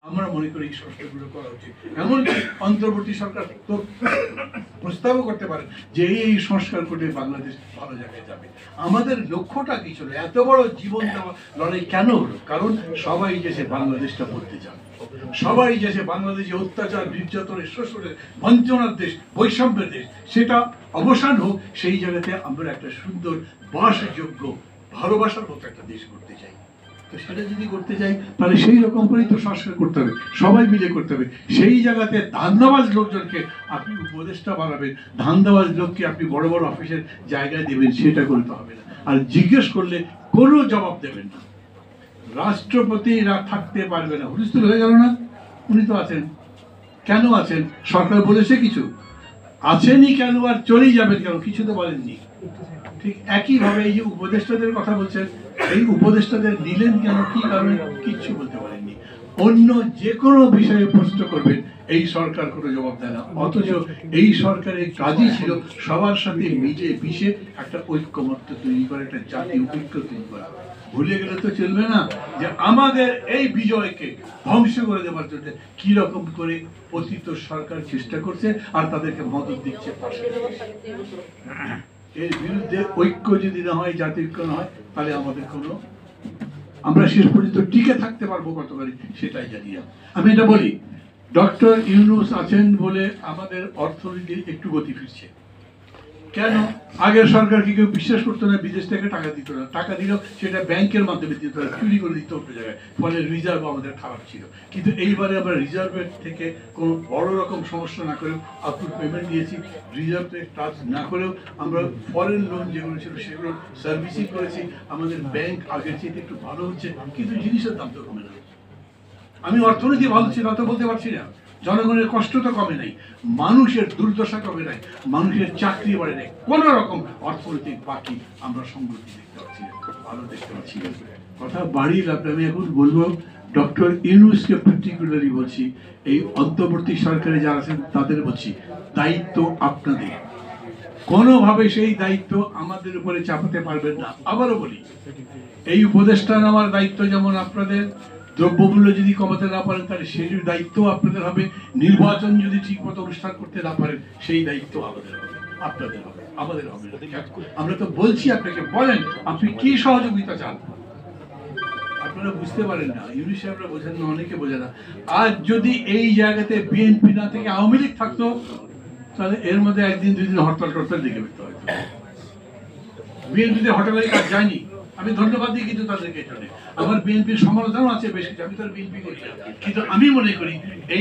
আমরা মনে করি এই সংস্কারগুলো করা উচিত। এমনকি অন্তর্বর্তী সরকার তো প্রস্তাবও করতে পারে যে এই সংস্কার করে বাংলাদেশ ভালো জায়গায় যাবে। আমাদের লক্ষ্যটা কি ছিল? এত বড় জীবন দেওয়া লড়াই কেন হলো? কারণ সবাই যে বাংলাদেশটা বলতে চান, সবাই যে বাংলাদেশে অত্যাচার, নির্যাতনের, শোষণের, বঞ্চনার দেশ, বৈষম্যের দেশ, সেটা অবসান হোক। সেই জায়গাতে আমরা একটা সুন্দর বাসযোগ্য ভালোবাসার মতো একটা দেশ করতে চাই। তো সেটা যদি করতে চাই তাহলে সেই রকম করেই তো সংস্কার করতে হবে, সবাই মিলে করতে হবে। সেই জায়গাতে ধান্দাবাজ লোকজনকে আপনি উপদেষ্টা বানাবেন, ধান্দাবাজ লোককে আপনি বড় বড় অফিসের জায়গায় দেবেন, সেটা করতে হবে না। আর জিজ্ঞেস করলে কোনো জবাব দেবেন না। রাষ্ট্রপতিরা থাকতে পারবে না, হুলস্থুল হয়ে গেল না? উনি তো আছেন, কেন আছেন? সরকার বলেছে কিছু? আছেনই কেন আর চলেই যাবেন কেন? কিছু তো বলেননি। ঠিক একইভাবে এই যে উপদেষ্টাদের কথা বলছেন, এই উপদেষ্টাদের নিলেন কেন, কি কারণে, কিচ্ছু বলতে পারেননি। অন্য যে কোনো বিষয়ে প্রশ্ন করবেন, এই সরকার কোনো জবাব দেয় না। অথচ এই সরকারের কাজই ছিল সবার সাথে মিলে মিশে একটা ঐক্যমত্য তৈরি করা, একটা জাতীয় ঐক্য তৈরি করা। ভুলে গেলে তো চলবে না যে আমাদের এই বিজয়কে ধ্বংস করে দেওয়ার জন্য কি রকম করে অতীত সরকার চেষ্টা করছে আর তাদেরকে মদত দিচ্ছে পাশে। এর বিরুদ্ধে ঐক্য যদি না হয়, জাতীয় ঐক্য না হয়, তাহলে আমাদের কোনো, আমরা শেষ পর্যন্ত টিকে থাকতে পারবো কতবারই সেটাই জানি না। আমি এটা বলি, ডক্টর ইউনূস আছেন বলে আমাদের অর্থনীতি একটু গতি ফিরছে। কেন? আগের সরকারকে কেউ বিশ্বাস করতো না, বিদেশ থেকে টাকা দিত না, টাকা দিলেও সেটা ব্যাংকের মাধ্যমে দিত না, চুরি করে দিত অন্য জায়গায়, ফলে রিজার্ভ আমাদের খারাপ ছিল। কিন্তু এইবারে আমরা রিজার্ভের থেকে কোনো বড় রকম সমস্যা না করেও আউটপুট পেমেন্ট দিয়েছি, রিজার্ভে টাচ না করেও আমরা ফরেন লোন যেগুলো ছিল সেগুলো সার্ভিসিং করেছি। আমাদের ব্যাংক আগের চেয়ে একটু ভালো হচ্ছে, কিন্তু জিনিসের দাম তো কমে না। আমি অর্থনীতি ভালো ছিল না তো বলতে পারছি না, জনগণের কষ্ট তো কমে নাই, মানুষের দুর্দশা কমে নাই, মানুষের চাকরি বাড়ে নাই, কোন রকম অর্থনৈতিক বাকি আমরা সংগতি দেখতে পাচ্ছি না, ভালো দেখতে পাচ্ছি না। কথা বাড়িয়ে লাভ, আমি এখন বলবো ডক্টর ইউনূসকে পার্টিকুলারলি বলছি, এই অন্তর্বর্তী সরকারে যারা আছেন তাদের বলছি, দায়িত্ব আপনাদের। কোনোভাবে সেই দায়িত্ব আমাদের উপরে চাপাতে পারবেন না। আবারও বলি, এই উপদেষ্টা নেওয়ার দায়িত্ব যেমন আপনাদের, দ্রব্যমূল্য যদি কমাতে না পারেন তাহলে সেই দায়িত্ব আপনাদের হবে, নির্বাচন যদি ঠিক মতো অনুষ্ঠান করতে না পারেন সেই দায়িত্ব আমাদের হবে, আপনাদের হবে, আমাদের হবে না। আমরা তো বলছি আপনাকে, বলেন আপনি কি সহযোগিতা চান। আপনারা বুঝতে পারেন না, ইউনূস সাহেবরা বোঝেন না, অনেকে বোঝে না। আজ যদি এই জায়গাতে বিএনপি না থেকে আওয়ামী লীগ থাকতো তাহলে এর মধ্যে একদিন দুই দিন হরতাল টরতাল ডেকে ফেলতে হয়তো। বিএনপিতে হরতালের কাজ যায়নি, আমি ধন্যবাদ দিই কিন্তু তাদেরকে। আমার বিএনপির সমালোচনা আছে বেশ কিছু, আমি তো বিএনপি করি না, কিন্তু আমি মনে করি এই